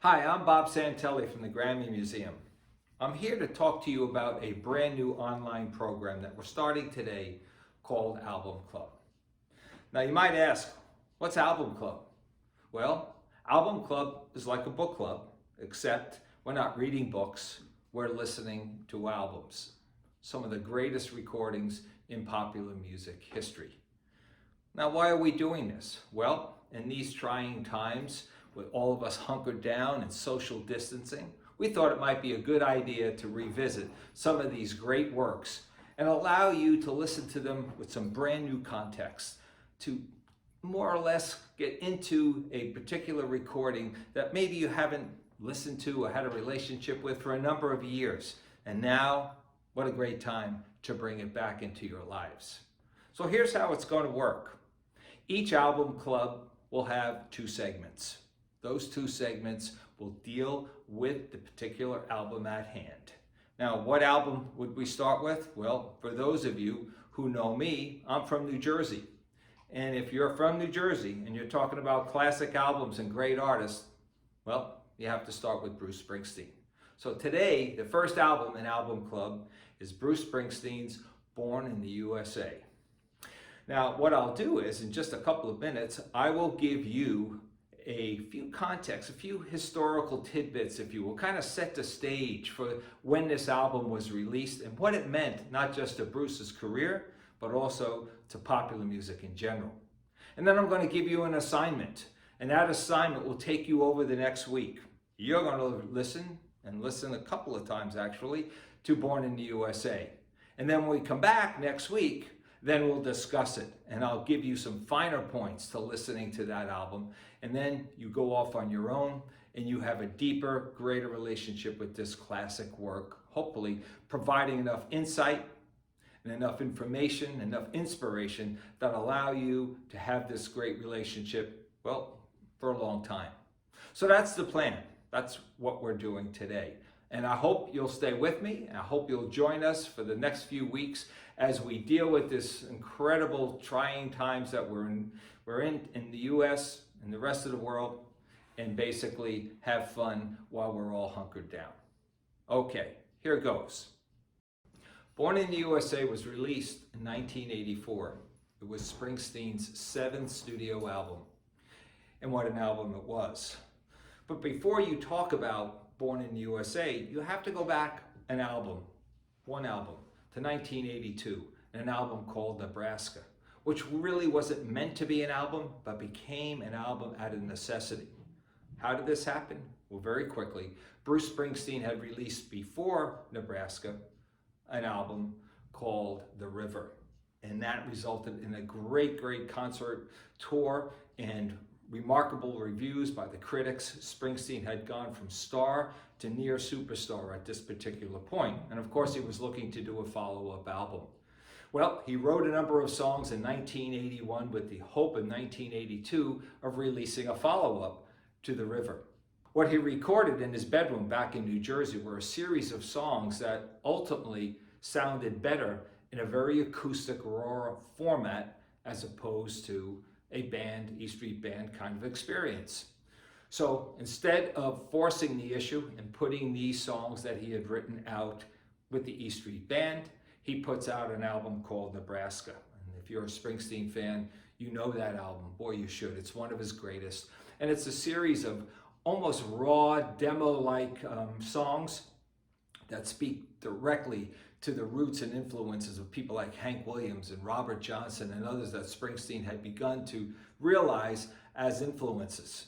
Hi, I'm Bob Santelli from the GRAMMY Museum. I'm here to talk to you about a brand new online program that we're starting today called Album Club. Now you might ask, what's Album Club? Well, Album Club is like a book club, except we're not reading books, we're listening to albums. Some of the greatest recordings in popular music history. Now, why are we doing this? Well, in these trying times, with all of us hunkered down and social distancing, we thought it might be a good idea to revisit some of these great works and allow you to listen to them with some brand new context, to more or less get into a particular recording that maybe you haven't listened to or had a relationship with for a number of years. And now, what a great time to bring it back into your lives. So here's how it's going to work. Each album club will have two segments. Those two segments will deal with the particular album at hand. Now, what album would we start with? Well, for those of you who know me, I'm from New Jersey. And if you're from New Jersey and you're talking about classic albums and great artists, well, you have to start with Bruce Springsteen. So today, the first album in Album Club is Bruce Springsteen's Born in the U.S.A. Now, what I'll do is, in just a couple of minutes, I will give you a few contexts, a few historical tidbits, if you will, kind of set the stage for when this album was released and what it meant, not just to Bruce's career, but also to popular music in general. And then I'm going to give you an assignment, and that assignment will take you over the next week. You're going to listen, and listen a couple of times actually, to Born in the USA. And then when we come back next week, then we'll discuss it, and I'll give you some finer points to listening to that album, and then you go off on your own and you have a deeper, greater relationship with this classic work, hopefully providing enough insight and enough information, enough inspiration that allow you to have this great relationship, well, for a long time. So that's the plan. That's what we're doing today. And I hope you'll stay with me. I hope you'll join us for the next few weeks as we deal with this incredible trying times that we're in the U.S. and the rest of the world, and basically have fun while we're all hunkered down. Okay, here it goes. Born in the USA was released in 1984. It was Springsteen's seventh studio album. And what an album it was. But before you talk about Born in the USA, you have to go back one album, to 1982, an album called Nebraska, which really wasn't meant to be an album, but became an album out of necessity. How did this happen? Well, very quickly. Bruce Springsteen had released before Nebraska an album called The River, and that resulted in a great concert tour and remarkable reviews by the critics. Springsteen had gone from star to near superstar at this particular point. And of course, he was looking to do a follow-up album. Well, he wrote a number of songs in 1981 with the hope in 1982 of releasing a follow-up to The River. What he recorded in his bedroom back in New Jersey were a series of songs that ultimately sounded better in a very acoustic, raw format as opposed to a band, E Street Band kind of experience. So instead of forcing the issue and putting these songs that he had written out with the E Street Band, he puts out an album called Nebraska. And if you're a Springsteen fan, you know that album. Boy, you should. It's one of his greatest. And it's a series of almost raw, demo-like songs that speak directly to the roots and influences of people like Hank Williams and Robert Johnson and others that Springsteen had begun to realize as influences.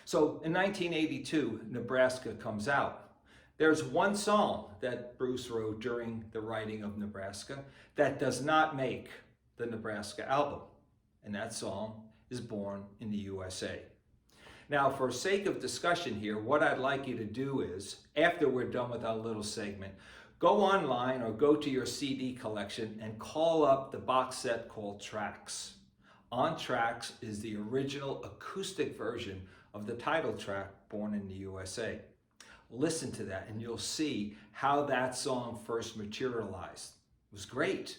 So in 1982, Nebraska comes out. There's one song that Bruce wrote during the writing of Nebraska that does not make the Nebraska album, and that song is Born in the USA. Now, for sake of discussion here, what I'd like you to do is, after we're done with our little segment, go online or go to your CD collection and call up the box set called Tracks. On Tracks is the original acoustic version of the title track, Born in the USA. Listen to that and you'll see how that song first materialized. It was great.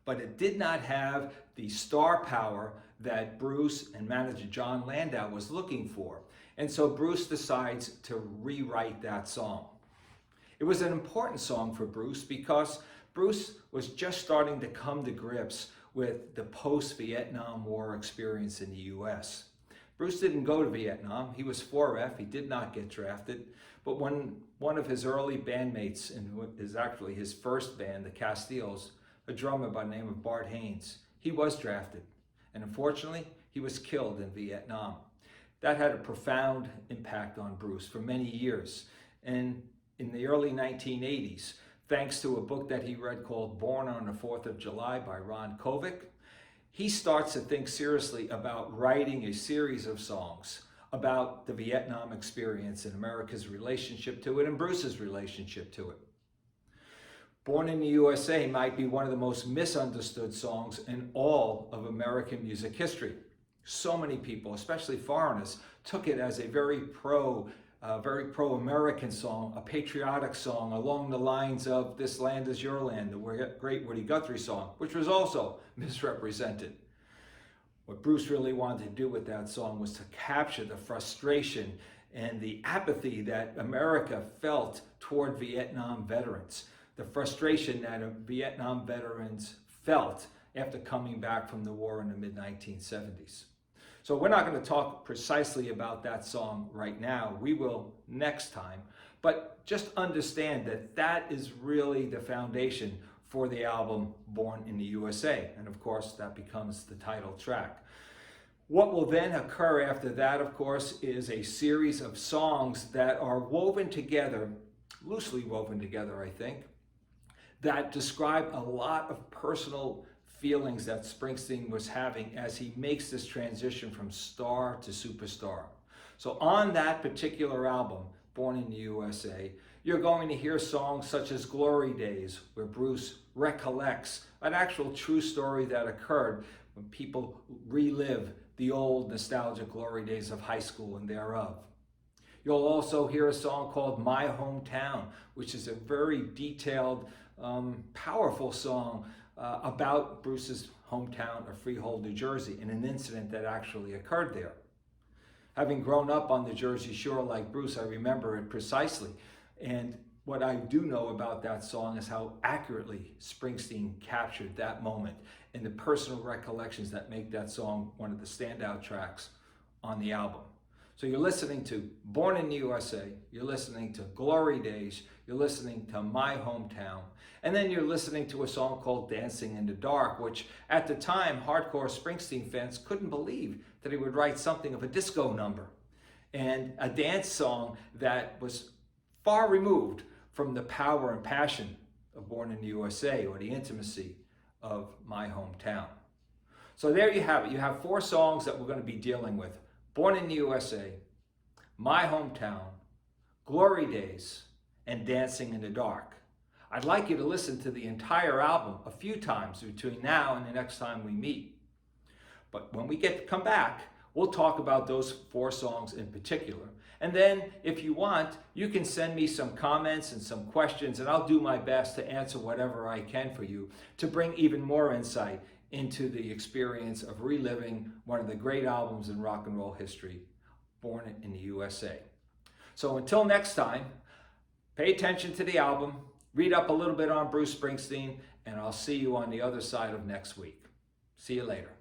but it did not have the star power that Bruce and manager John Landau was looking for. And so Bruce decides to rewrite that song. It was an important song for Bruce because Bruce was just starting to come to grips with the post-Vietnam War experience in the U.S. Bruce didn't go to Vietnam. He was 4F. He did not get drafted. But when one of his early bandmates, and what is actually his first band, the Castiles, a drummer by the name of Bart Haynes, he was drafted. And unfortunately, he was killed in Vietnam. That had a profound impact on Bruce for many years. And in the early 1980s, thanks to a book that he read called Born on the 4th of July by Ron Kovic, he starts to think seriously about writing a series of songs about the Vietnam experience and America's relationship to it and Bruce's relationship to it. Born in the U.S.A. might be one of the most misunderstood songs in all of American music history. So many people, especially foreigners, took it as a very pro-American song, a patriotic song along the lines of This Land Is Your Land, the great Woody Guthrie song, which was also misrepresented. What Bruce really wanted to do with that song was to capture the frustration and the apathy that America felt toward Vietnam veterans, the frustration that Vietnam veterans felt after coming back from the war in the mid-1970s. So we're not going to talk precisely about that song right now. We will next time. But just understand that that is really the foundation for the album Born in the USA. And of course, that becomes the title track. What will then occur after that, of course, is a series of songs that are woven together, loosely woven together, I think, that describe a lot of personal feelings that Springsteen was having as he makes this transition from star to superstar. So on that particular album, Born in the USA, you're going to hear songs such as Glory Days, where Bruce recollects an actual true story that occurred when people relive the old nostalgic glory days of high school and thereof. You'll also hear a song called My Hometown, which is a very detailed, powerful song about Bruce's hometown of Freehold, New Jersey, and an incident that actually occurred there. Having grown up on the Jersey Shore like Bruce, I remember it precisely. And what I do know about that song is how accurately Springsteen captured that moment and the personal recollections that make that song one of the standout tracks on the album. So you're listening to Born in the USA, you're listening to Glory Days, you're listening to My Hometown, and then you're listening to a song called Dancing in the Dark, which at the time, hardcore Springsteen fans couldn't believe that he would write something of a disco number and a dance song that was far removed from the power and passion of Born in the USA or the intimacy of My Hometown. So there you have it. You have 4 songs that we're going to be dealing with. Born in the USA, My Hometown, Glory Days, and Dancing in the Dark. I'd like you to listen to the entire album a few times between now and the next time we meet. But when we come back, we'll talk about those 4 songs in particular. And then, if you want, you can send me some comments and some questions, and I'll do my best to answer whatever I can for you to bring even more insight into the experience of reliving one of the great albums in rock and roll history, Born in the USA. So until next time, pay attention to the album, read up a little bit on Bruce Springsteen, and I'll see you on the other side of next week. See you later.